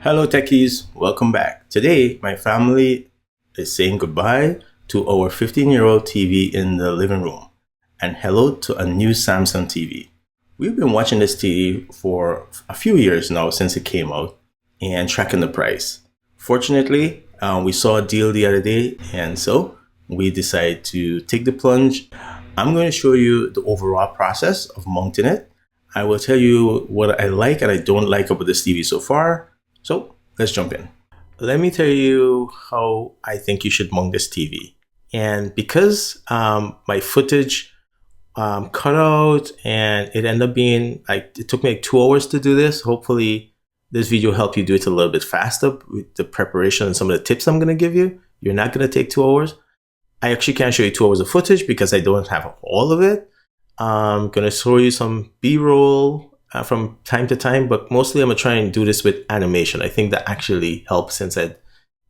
Hello, techies. Welcome back. Today, my family is saying goodbye to our 15-year-old TV in the living room and hello to a new Samsung TV. We've been watching this TV for a few years now since it came out and tracking the price. Fortunately, we saw a deal the other day, and so we decided to take the plunge. I'm going to show you the overall process of mounting it. I will tell you what I like and I don't like about this TV so far. So let's jump in. Let me tell you how I think you should mount this TV. And because my footage cut out and it ended up being it took me like 2 hours to do this. Hopefully this video will help you do it a little bit faster with the preparation and some of the tips I'm going to give you. You're not going to take 2 hours. I actually can't show you 2 hours of footage because I don't have all of it. I'm going to show you some B-roll from time to time, but mostly I'm going to try and do this with animation. I think that actually helps since it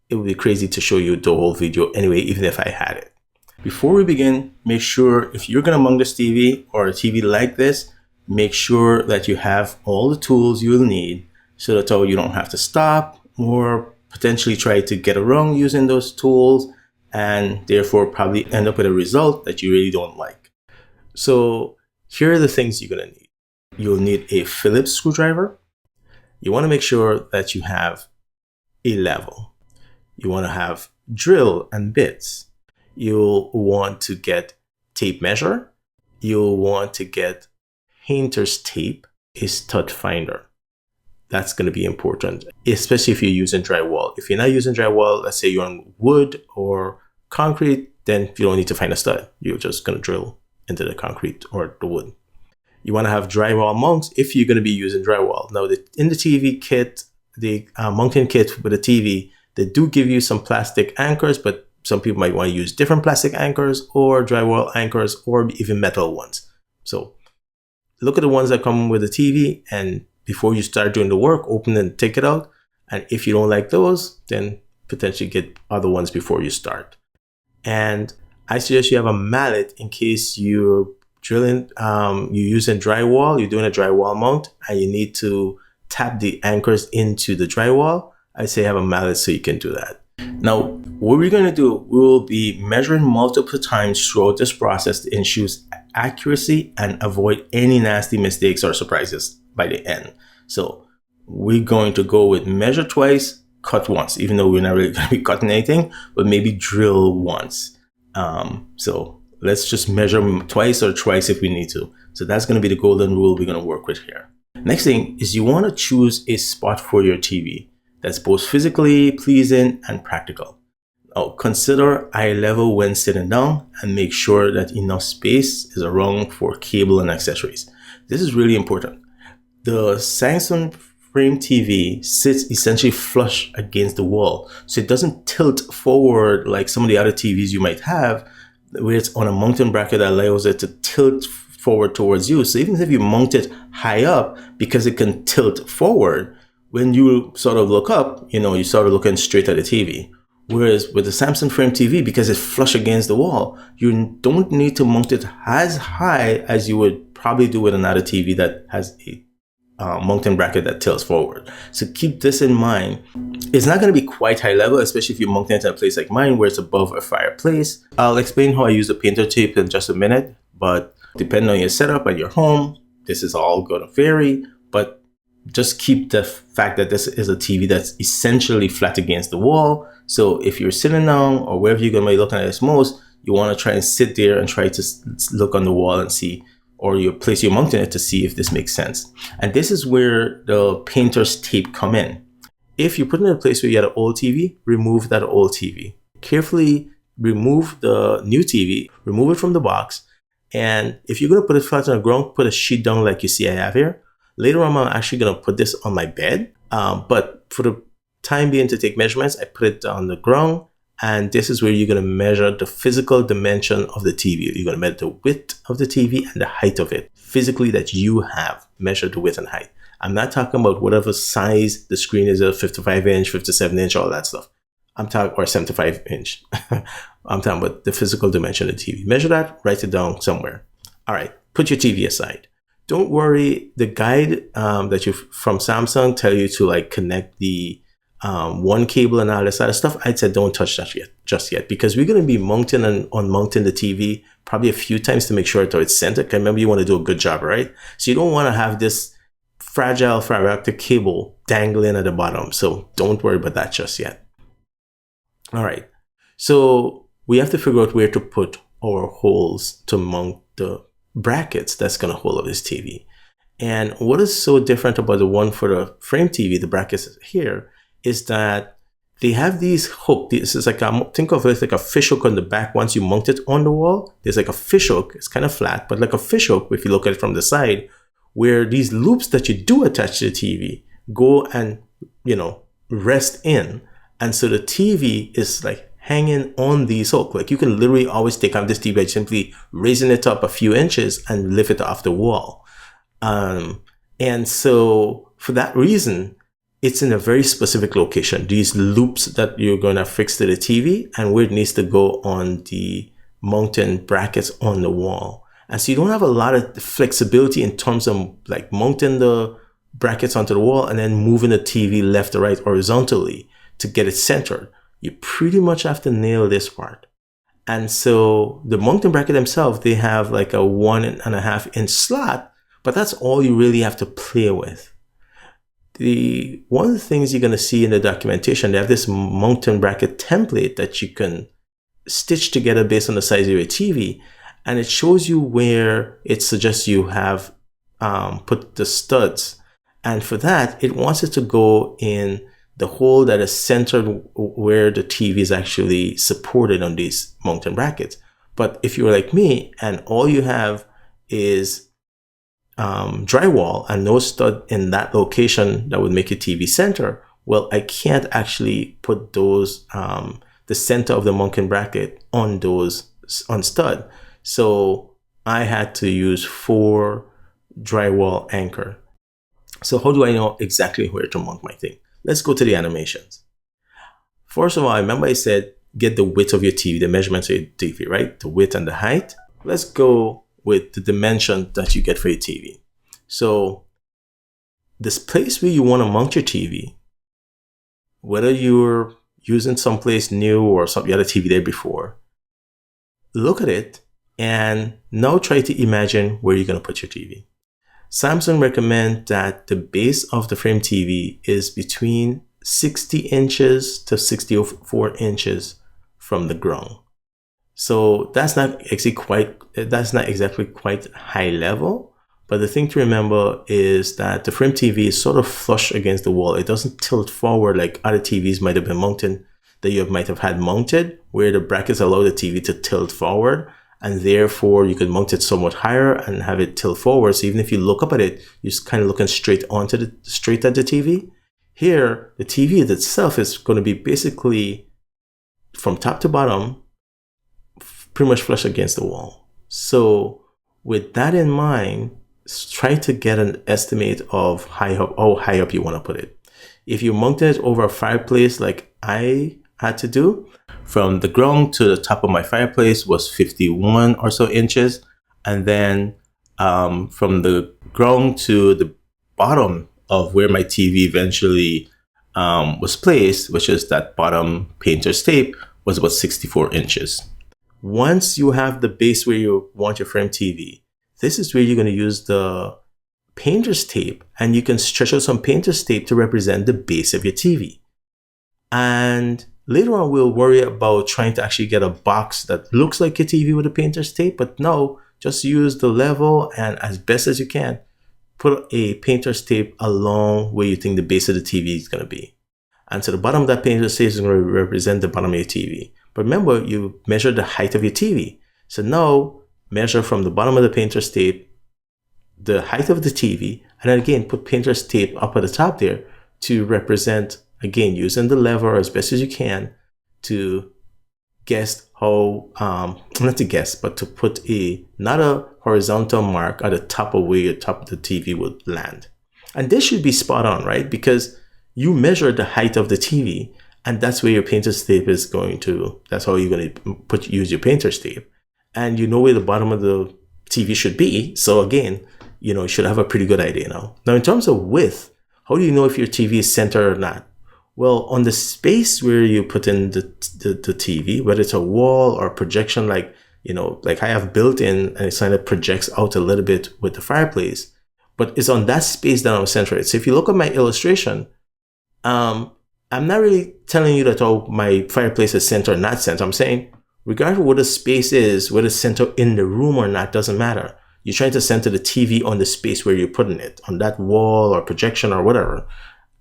would be crazy to show you the whole video anyway, even if I had it. Before we begin, make sure if you're going to mount this TV or a TV like this, make sure that you have all the tools you'll need so that you don't have to stop or potentially try to get around using those tools and therefore probably end up with a result that you really don't like. So here are the things you're going to need. You'll need a Phillips screwdriver. You want to make sure that you have a level. You want to have drill and bits. You'll want to get tape measure. You'll want to get painter's tape, a stud finder. That's going to be important, especially if you're using drywall. If you're not using drywall, let's say you're on wood or concrete, then you don't need to find a stud. You're just going to drill into the concrete or the wood. You want to have drywall mounts if you're going to be using drywall. Now, in the TV kit, the mounting kit with the TV, they do give you some plastic anchors, but some people might want to use different plastic anchors or drywall anchors or even metal ones. So look at the ones that come with the TV, and before you start doing the work, open and take it out. And if you don't like those, then potentially get other ones before you start. And I suggest you have a mallet in case you're drilling, you're using drywall, you're doing a drywall mount, and you need to tap the anchors into the drywall. I say have a mallet so you can do that. Now, what we're going to do, we will be measuring multiple times throughout this process to ensure accuracy and avoid any nasty mistakes or surprises by the end. So we're going to go with measure twice, cut once, even though we're not really going to be cutting anything, but maybe drill once. So let's just measure twice or thrice if we need to. So that's going to be the golden rule we're going to work with here. Next thing is you want to choose a spot for your TV that's both physically pleasing and practical. Now consider eye level when sitting down and make sure that enough space is around for cable and accessories. This is really important. The Samsung Frame TV sits essentially flush against the wall, so it doesn't tilt forward like some of the other TVs you might have, where it's on a mounting bracket that allows it to tilt forward towards you. So even if you mount it high up, because it can tilt forward, when you sort of look up, you sort of looking straight at the TV. Whereas with the Samsung Frame TV, because it's flush against the wall, you don't need to mount it as high as you would probably do with another TV that has a mounting bracket that tilts forward. So keep this in mind. It's not going to be quite high level, especially if you're mounting it in a place like mine where it's above a fireplace. I'll explain how I use the painter tape in just a minute, but depending on your setup at your home, this is all going to vary. But just keep the fact that this is a TV that's essentially flat against the wall. So if you're sitting down or wherever you're going to be looking at this most, you want to try and sit there and try to look on the wall and see, or your place you're mounting it to see if this makes sense. And this is where the painter's tape come in. If you put it in a place where you had an old TV, remove that old TV. Carefully remove the new TV, remove it from the box. And if you're going to put it flat on the ground, put a sheet down like you see I have here. Later on, I'm actually going to put this on my bed. But for the time being to take measurements, I put it on the ground. And this is where you're going to measure the physical dimension of the TV. You're going to measure the width of the TV and the height of it. Physically that you have, measure the width and height. I'm not talking about whatever size the screen is, a 55 inch, 57 inch, all that stuff. I'm talking, or 75 inch. I'm talking about the physical dimension of the TV. Measure that, write it down somewhere. All right, put your TV aside. don't worry. The guide that you from Samsung tell you to like connect the one cable and all this other stuff. I said don't touch that just yet, because we're going to be mounting and unmounting the TV probably a few times to make sure that it's centered. Remember, you want to do a good job, right? So you don't want to have this fragile fiber optic cable dangling at the bottom. So don't worry about that just yet. All right. So we have to figure out where to put our holes to mount the brackets that's going to hold up this TV. And what is so different about the one for the frame TV, the brackets here, is that they have these hooks. This is like, think of it like a fish hook on the back. Once you mount it on the wall, there's like a fish hook. It's kind of flat, but like a fish hook, if you look at it from the side, where these loops that you do attach to the TV go and, rest in. And so the TV is like hanging on these hooks. Like you can literally always take out this TV by simply raising it up a few inches and lift it off the wall. And so for that reason, it's in a very specific location. These loops that you're going to fix to the TV and where it needs to go on the mounting brackets on the wall. And so you don't have a lot of flexibility in terms of like mounting the brackets onto the wall and then moving the TV left or right horizontally to get it centered. You pretty much have to nail this part. And so the mounting bracket themselves, they have like a 1.5 inch slot, but that's all you really have to play with. One of the things you're going to see in the documentation, they have this mounting bracket template that you can stitch together based on the size of your TV. And it shows you where it suggests you have put the studs. And for that, it wants it to go in the hole that is centered where the TV is actually supported on these mounting brackets. But if you're like me and all you have is drywall and no stud in that location that would make your TV center, well, I can't actually put those, the center of the mounting bracket on stud. So I had to use 4 drywall anchor. So how do I know exactly where to mount my thing? Let's go to the animations. First of all, remember I said, get the width of your TV, the measurements of your TV, right? The width and the height. Let's go with the dimension that you get for your TV. So this place where you want to mount your TV, whether you're using someplace new or you had a TV there before, look at it and now try to imagine where you're going to put your TV. Samsung recommend that the base of the frame TV is between 60 inches to 64 inches from the ground. So that's not exactly quite high level, but the thing to remember is that the frame TV is sort of flush against the wall. It doesn't tilt forward like other TVs might have been mounted, that you might have had mounted, where the brackets allow the TV to tilt forward. And therefore, you could mount it somewhat higher and have it tilt forward. So even if you look up at it, you're just kind of looking straight at the TV. Here, the TV itself is going to be basically from top to bottom, pretty much flush against the wall. So with that in mind, try to get an estimate of how high up you want to put it. If you mount it over a fireplace like I had to do, from the ground to the top of my fireplace was 51 or so inches. And then from the ground to the bottom of where my TV eventually was placed, which is that bottom painter's tape, was about 64 inches. Once you have the base where you want your frame TV, this is where you're going to use the painter's tape, and you can stretch out some painter's tape to represent the base of your TV. And later on, we'll worry about trying to actually get a box that looks like a TV with a painter's tape, but no, just use the level and as best as you can, put a painter's tape along where you think the base of the TV is going to be. And so the bottom of that painter's tape is going to represent the bottom of your TV. But remember, you measure the height of your TV. So now measure from the bottom of the painter's tape, the height of the TV, and then again, put painter's tape up at the top there to represent, again, using the lever as best as you can to guess how, not to guess, but to put not a horizontal mark at the top of where your top of the TV would land. And this should be spot on, right? Because you measure the height of the TV, and that's where your painter's tape is going to, that's how you're going to use your painter's tape. And you know where the bottom of the TV should be. So again, you should have a pretty good idea now. Now, in terms of width, how do you know if your TV is centered or not? Well, on the space where you put in the TV, whether it's a wall or a projection, like I have built in, and it kind of projects out a little bit with the fireplace, but it's on that space that I'm centered. So if you look at my illustration, I'm not really telling you that my fireplace is centered or not centered. I'm saying, regardless of what the space is, whether it's centered in the room or not, doesn't matter. You're trying to center the TV on the space where you're putting it, on that wall or projection or whatever.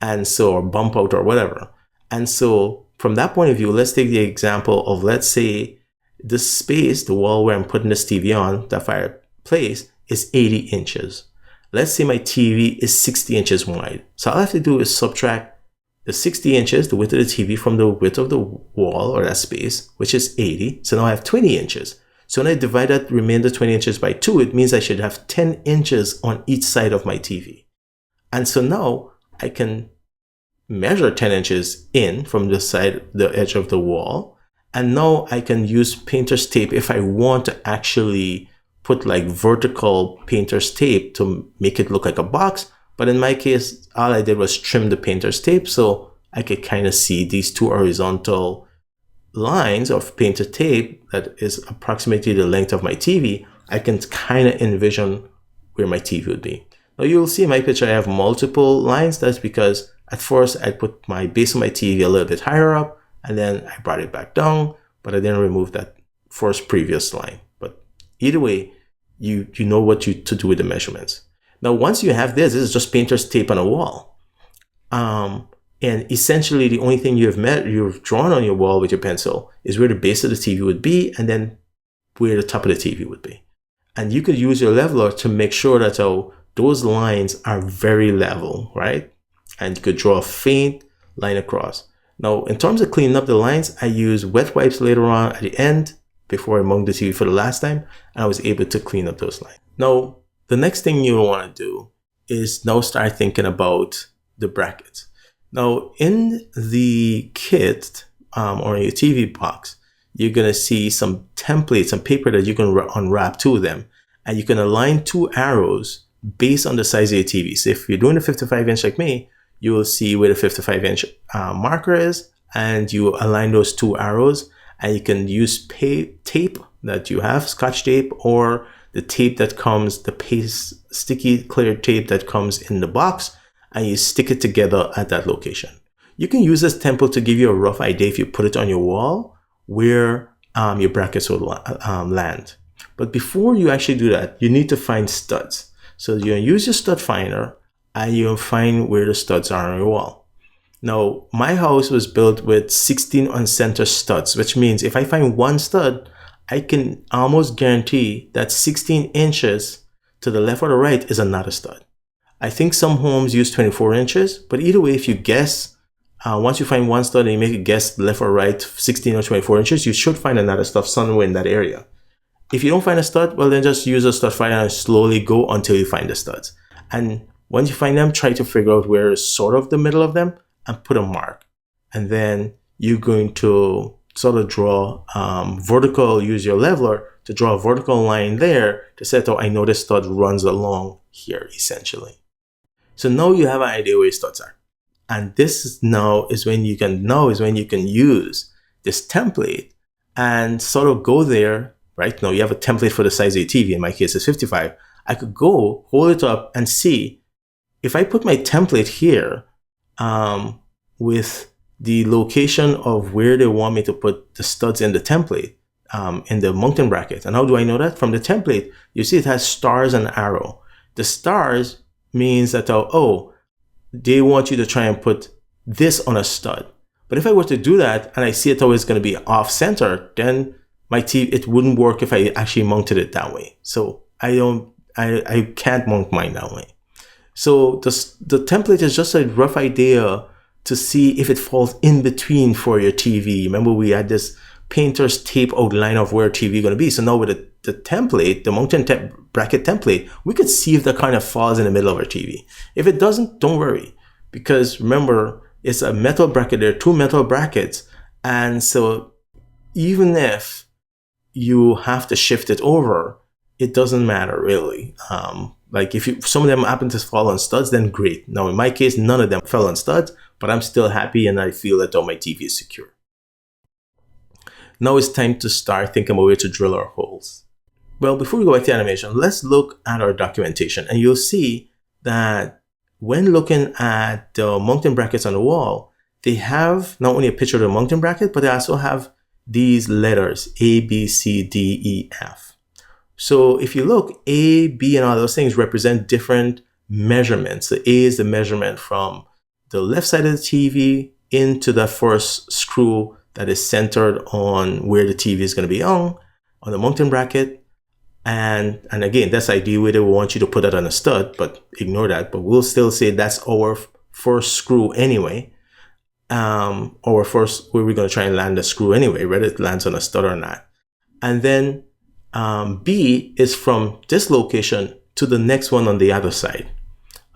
And so, or bump out or whatever. And so from that point of view, let's take the example of, let's say this space, the wall where I'm putting this TV on, that fireplace, is 80 inches. Let's say my TV is 60 inches wide. So all I have to do is subtract the 60 inches, the width of the TV, from the width of the wall or that space, which is 80. So now I have 20 inches. So when I divide that remainder 20 inches by 2, it means I should have 10 inches on each side of my TV. And so now I can measure 10 inches in from the side, the edge of the wall. And now I can use painter's tape if I want to actually put like vertical painter's tape to make it look like a box. But in my case, all I did was trim the painter's tape so I could kind of see these two horizontal lines of painted tape that is approximately the length of my TV. I can kind of envision where my TV would be. Now you'll see in my picture I have multiple lines. That's because at first I put my base of my TV a little bit higher up, and then I brought it back down, but I didn't remove that first previous line. But either way, you know what to do with the measurements. Now once you have this is just painter's tape on a wall. And essentially the only thing you've drawn on your wall with your pencil is where the base of the TV would be, and then where the top of the TV would be. And you could use your leveler to make sure that those lines are very level, right? And you could draw a faint line across. Now, in terms of cleaning up the lines, I use wet wipes later on at the end before I mounted the TV for the last time, and I was able to clean up those lines. Now, the next thing you want to do is now start thinking about the brackets. Now, in the kit or in your TV box, you're going to see some templates, some paper that you can unwrap two of them, and you can align two arrows based on the size of your TV. So if you're doing a 55-inch like me, you will see where the 55-inch marker is, and you align those two arrows, and you can use tape that you have, Scotch tape, or the tape that comes, the paste, sticky clear tape that comes in the box, and you stick it together at that location. You can use this template to give you a rough idea if you put it on your wall where your brackets will land. But before you actually do that, you need to find studs. So you're going to use your stud finder, and you'll find where the studs are on your wall. Now, my house was built with 16 on-center studs, which means if I find one stud, I can almost guarantee that 16 inches to the left or the right is another stud. I think some homes use 24 inches, but either way, if you guess, once you find one stud and you make a guess left or right, 16 or 24 inches, you should find another stud somewhere in that area. If you don't find a stud, well, then just use a stud finder and slowly go until you find the studs. And once you find them, try to figure out where is sort of the middle of them and put a mark. And then you're going to sort of draw vertical, use your leveler to draw a vertical line there to say, oh, I know this stud runs along here, essentially. So now you have an idea where your studs are. And this now is when you can use this template and sort of go there. Right now you have a template for the size of your TV. In my case, it's 55. I could go hold it up and see if I put my template here with the location of where they want me to put the studs in the template, in the mounting bracket. And how do I know that? From the template, you see it has stars and arrow. The stars means that, they want you to try and put this on a stud. But if I were to do that and I see it always going to be off center, then my TV, it wouldn't work if I actually mounted it that way. So I can't mount mine that way. So the template is just a rough idea to see if it falls in between for your TV. Remember, we had this painter's tape outline of where TV is going to be. So now with the template, the mounting bracket template, we could see if that kind of falls in the middle of our TV. If it doesn't, don't worry, because remember, it's a metal bracket. There are two metal brackets. And so even if you have to shift it over, it doesn't matter really. Like if some of them happen to fall on studs, then great. Now in my case, none of them fell on studs, but I'm still happy and I feel that all my TV is secure. Now it's time to start thinking about where to drill our holes. Well, before we go back to animation, let's look at our documentation, and you'll see that when looking at the mounting brackets on the wall, they have not only a picture of the mounting bracket, but they also have these letters A, B, C, D, E, F. So if you look, A, B, and all those things represent different measurements. The A is the measurement from the left side of the TV into the first screw that is centered on where the TV is going to be on the mounting bracket. And again, that's ideal whether we want you to put that on a stud, but ignore that. But we'll still say that's our first screw anyway. Our first, where we're going to try and land the screw anyway, whether it lands on a stud or not. And then B is from this location to the next one on the other side,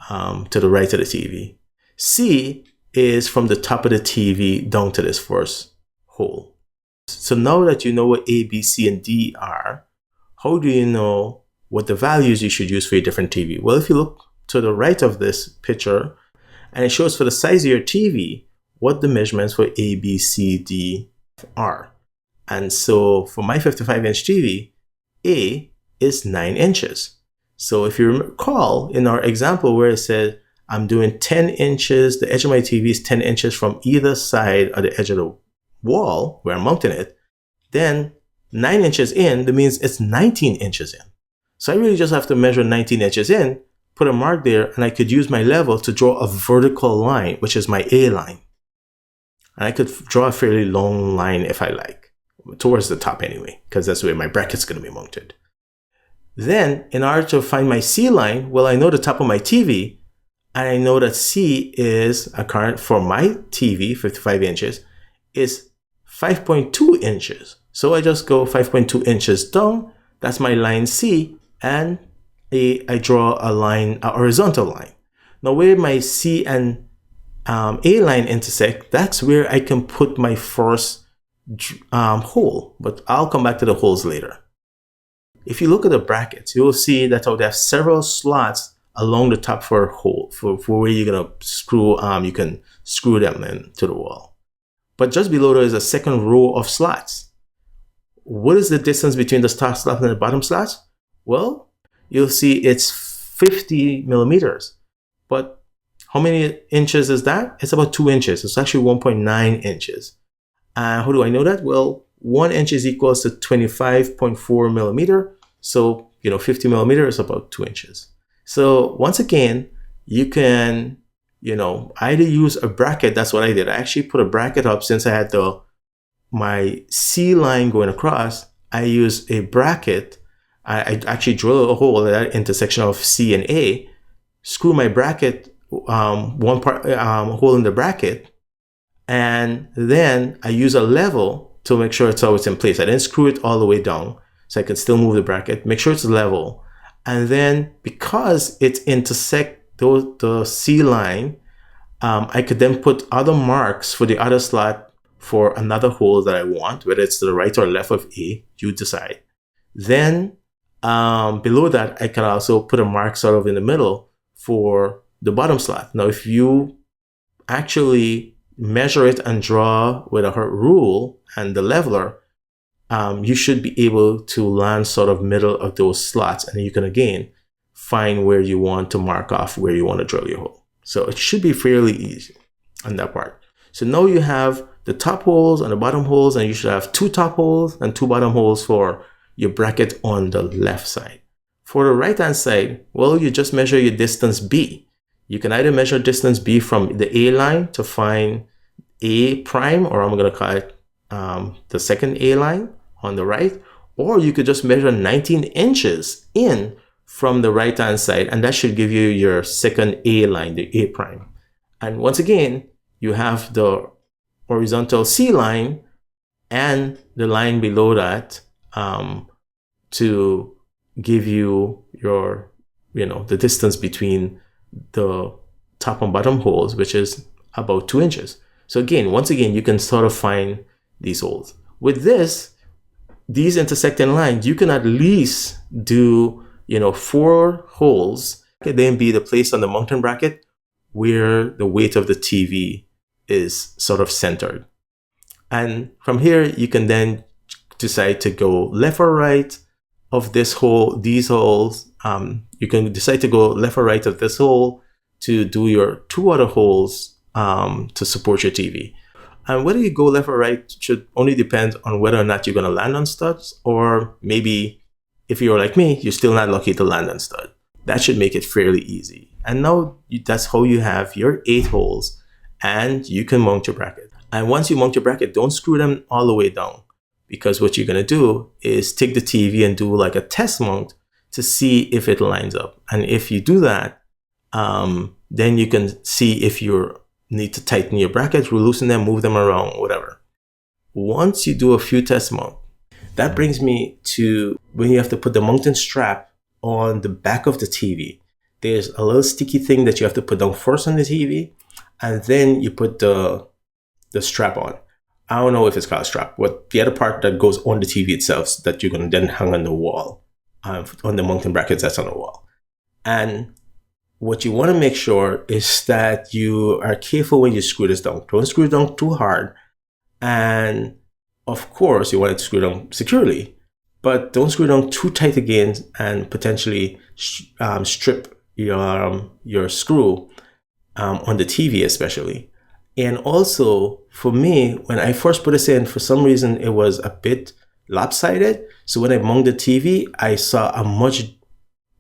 to the right of the TV. C is from the top of the TV down to this first hole. So now that you know what A, B, C, and D are, how do you know what the values you should use for your different TV? Well, if you look to the right of this picture, and it shows for the size of your TV, what the measurements for A, B, C, D are. And so for my 55-inch TV, A is 9 inches. So if you recall in our example where it said, I'm doing 10 inches, the edge of my TV is 10 inches from either side of the edge of the wall where I'm mounting it, then 9 inches in, that means it's 19 inches in. So I really just have to measure 19 inches in, put a mark there, and I could use my level to draw a vertical line, which is my A line. And I could draw a fairly long line if I like, towards the top anyway, because that's where my bracket's going to be mounted. Then, in order to find my C line, well, I know the top of my TV, and I know that C is a current for my TV, 55 inches, is 5.2 inches. So I just go 5.2 inches down, that's my line C, and I draw a line, a horizontal line. Now where my C and A line intersect, that's where I can put my first hole, but I'll come back to the holes later. If you look at the brackets, you will see that I would have several slots along the top for a hole, for where you're gonna screw, you can screw them into the wall. But just below there is a second row of slots. What is the distance between the top slot and the bottom slot? Well, you'll see it's 50 millimeters. But how many inches is that? It's about 2 inches. It's actually 1.9 inches. How do I know that? Well, 1 inch is equals to 25.4 millimeter. So, 50 millimeters is about 2 inches. So once again, you can, either use a bracket. That's what I did. I actually put a bracket up since I had my C line going across. I use a bracket. I actually drill a hole at that intersection of C and A, screw my bracket, one part hole in the bracket, and then I use a level to make sure it's always in place. I didn't screw it all the way down, so I can still move the bracket, make sure it's level. And then because it intersects the C line, I could then put other marks for the other slot for another hole that I want, whether it's to the right or left of A, you decide. Then below that, I can also put a mark sort of in the middle for the bottom slot. Now, if you actually measure it and draw with a rule and the leveler, you should be able to land sort of middle of those slots, and you can again find where you want to mark off where you want to drill your hole. So it should be fairly easy on that part. So now you have the top holes and the bottom holes, and you should have 2 top holes and 2 bottom holes for your bracket on the left side. For the right hand side, well, you just measure your distance B. You can either measure distance B from the A line to find A prime, or I'm going to call it the second A line on the right, or you could just measure 19 inches in from the right hand side, and that should give you your second A line, the A prime. And once again, you have the horizontal C line and the line below that to give you your, the distance between the top and bottom holes, which is about 2 inches. So again, once again, you can sort of find these holes. With these intersecting lines, you can at least do, 4 holes, and then be the place on the mounting bracket where the weight of the TV is sort of centered. And from here, you can then decide to go left or right of these holes. You can decide to go left or right of this hole to do your 2 other holes to support your TV. And whether you go left or right should only depend on whether or not you're going to land on studs, or maybe if you're like me, you're still not lucky to land on stud. That should make it fairly easy. And now that's how you have your 8 holes, and you can mount your bracket. And once you mount your bracket, don't screw them all the way down, because what you're going to do is take the TV and do like a test mount to see if it lines up. And if you do that, then you can see if you need to tighten your brackets, loosen them, move them around, whatever. Once you do a few test mounts, that brings me to when you have to put the mounting strap on the back of the TV. There's a little sticky thing that you have to put down first on the TV, and then you put the strap on. I don't know if it's called a strap, but the other part that goes on the TV itself that you're going to then hang on the wall, on the mounting brackets that's on the wall. And what you want to make sure is that you are careful when you screw this down. Don't screw it down too hard. And of course, you want it to screw down securely, but don't screw it down too tight again and potentially strip your screw on the TV especially. And also, for me, when I first put this in, for some reason, it was a bit lopsided. So when I mounted the TV, I saw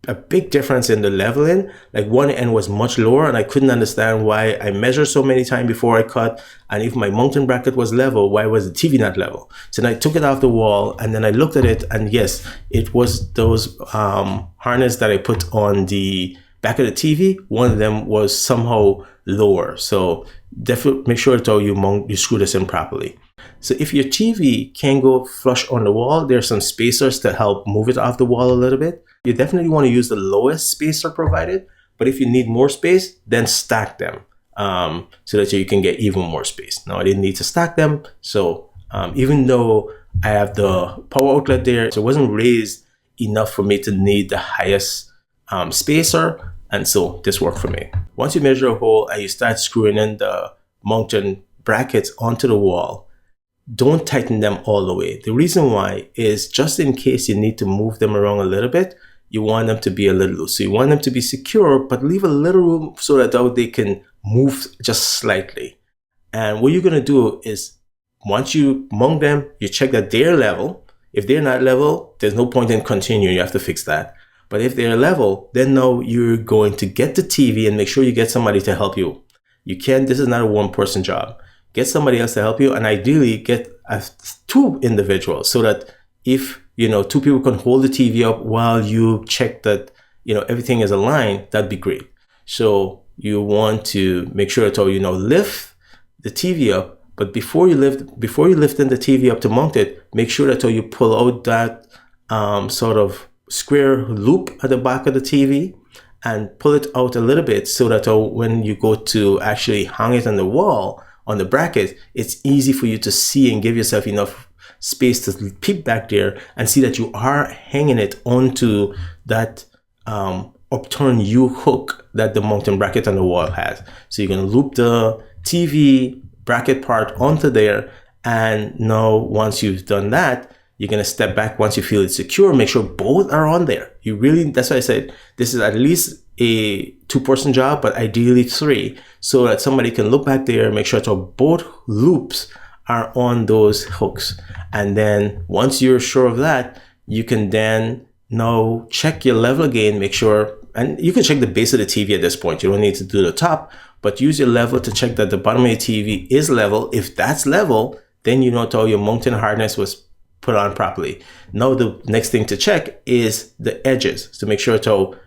a big difference in the leveling. Like one end was much lower, and I couldn't understand why. I measured so many times before I cut, and if my mounting bracket was level, why was the TV not level? So then I took it off the wall, and then I looked at it, and yes, it was those harness that I put on the back of the TV. One of them was somehow lower. So definitely make sure that you screw this in properly. So if your TV can go flush on the wall, there's some spacers to help move it off the wall a little bit. You definitely want to use the lowest spacer provided, but if you need more space, then stack them so that you can get even more space. Now, I didn't need to stack them, so even though I have the power outlet there, so it wasn't raised enough for me to need the highest spacer, and so this worked for me. Once you measure a hole and you start screwing in the mounting brackets onto the wall, don't tighten them all the way. The reason why is just in case you need to move them around a little bit, you want them to be a little loose. So you want them to be secure, but leave a little room so that they can move just slightly. And what you're going to do is once you mount them, you check that they're level. If they're not level, there's no point in continuing. You have to fix that. But if they're level, then now you're going to get the TV and make sure you get somebody to help you. This is not a one-person job. Get somebody else to help you, and ideally get 2 individuals so that if 2 people can hold the TV up while you check that everything is aligned, that'd be great. So you want to make sure to lift the TV up, but before you lift the TV up to mount it, make sure that you pull out that sort of square loop at the back of the TV and pull it out a little bit so that when you go to actually hang it on the wall, on the bracket, it's easy for you to see and give yourself enough space to peep back there and see that you are hanging it onto that upturned U hook that the mounting bracket on the wall has. So you're going to loop the TV bracket part onto there, and now once you've done that, you're going to step back once you feel it's secure. Make sure both are on there. That's why I said this is at least a 2-person job, but ideally 3, so that somebody can look back there, make sure that both loops are on those hooks. And then once you're sure of that, you can then now check your level again, make sure, and you can check the base of the TV at this point. You don't need to do the top, but use your level to check that the bottom of your TV is level. If that's level, then you know how your mounting harness was put on properly. Now the next thing to check is the edges to make sure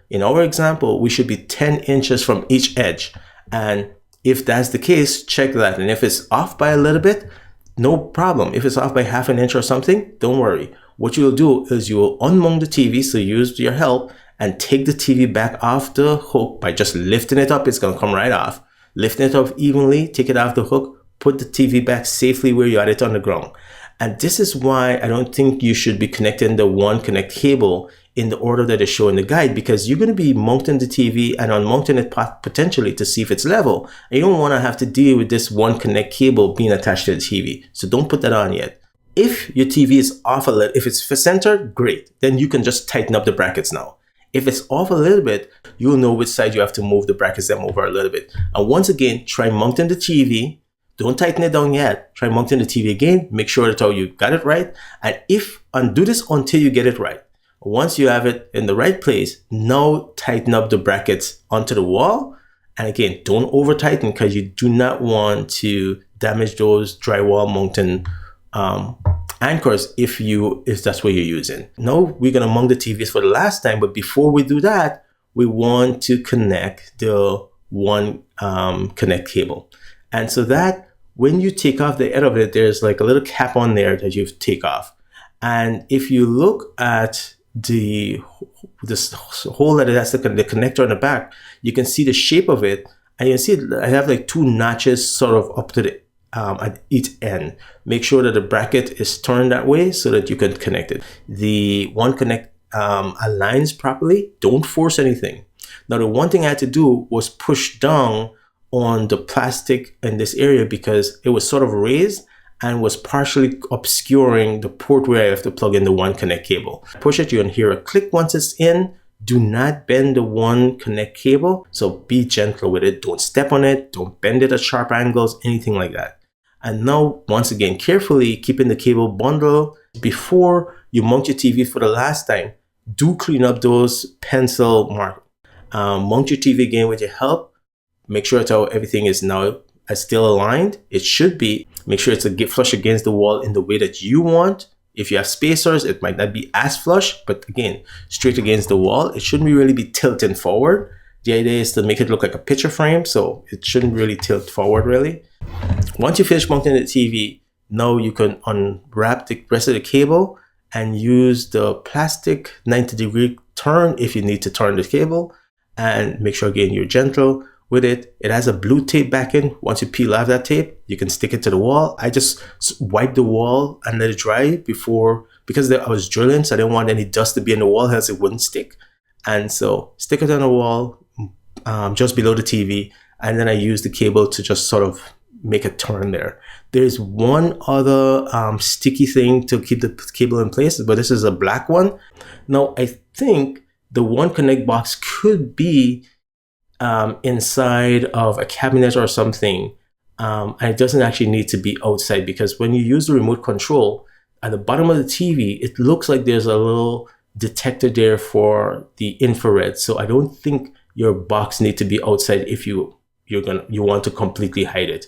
in our example, we should be 10 inches from each edge. And if that's the case, check that. And if it's off by a little bit, no problem. If it's off by half an inch or something, don't worry. What you'll do is you will unmount the TV, so use your help, and take the TV back off the hook by just lifting it up. It's going to come right off. Lifting it up evenly, take it off the hook, put the TV back safely where you had it on the ground. And this is why I don't think you should be connecting the One Connect cable in the order that is shown in the guide, because you're going to be mounting the TV and unmounting it potentially to see if it's level. And you don't want to have to deal with this one connect cable being attached to the TV. So don't put that on yet. If your TV is off a little, if it's centered, great. Then you can just tighten up the brackets now. If it's off a little bit, you'll know which side you have to move the brackets them over a little bit. And once again, try mounting the TV. Don't tighten it down yet. Try mounting the TV again. Make sure that you got it right. And do this until you get it right. Once you have it in the right place, now tighten up the brackets onto the wall. And again, don't over tighten, because you do not want to damage those drywall mounting anchors if that's what you're using. Now we're gonna mount the TVs for the last time, but before we do that, we want to connect the one connect cable. And so that when you take off the end of it, there's like a little cap on there that you take off. And if you look at this hole that has the connector on the back, you can see the shape of it, and you can see I have like two notches sort of up to the at each end. Make sure that the bracket is turned that way so that you can connect it. The one connect aligns properly. Don't force anything. Now the one thing I had to do was push down on the plastic in this area, because it was sort of raised and was partially obscuring the port where I have to plug in the one connect cable. Push it, you're gonna hear a click once it's in. Do not bend the one connect cable, so be gentle with it. Don't step on it, don't bend it at sharp angles, anything like that. And now, once again, carefully keeping the cable bundle. Before you mount your TV for the last time, do clean up those pencil marks. Mount your TV again with your help. Make sure that everything is now still aligned. It should be. Make sure it's flush against the wall in the way that you want. If you have spacers, it might not be as flush, but again, straight against the wall. It shouldn't really be tilting forward. The idea is to make it look like a picture frame, so it shouldn't really tilt forward really. Once you finish mounting the TV, now you can unwrap the rest of the cable and use the plastic 90-degree turn if you need to turn the cable. And make sure again you're gentle with it. It has a blue tape backing. Once you peel off that tape, you can stick it to the wall. I just wiped the wall and let it dry because I was drilling, so I didn't want any dust to be in the wall, else it wouldn't stick. And so stick it on the wall just below the TV, and then I use the cable to just sort of make a turn there. There's one other sticky thing to keep the cable in place, but this is a black one. Now I think the one connect box could be inside of a cabinet or something, and it doesn't actually need to be outside, because when you use the remote control at the bottom of the TV, it looks like there's a little detector there for the infrared. So I don't think your box needs to be outside if you want to completely hide it.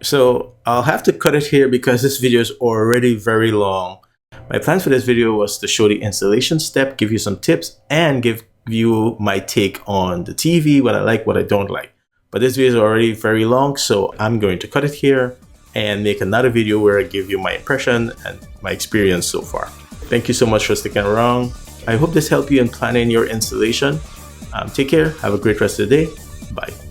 So I'll have to cut it here because this video is already very long. My plans for this video was to show the installation step, give you some tips, and give you my take on the TV, what I like, what I don't like. But this video is already very long, so I'm going to cut it here and make another video where I give you my impression and my experience so far. Thank you so much for sticking around. I hope this helped you in planning your installation. Take care. Have a great rest of the day. Bye.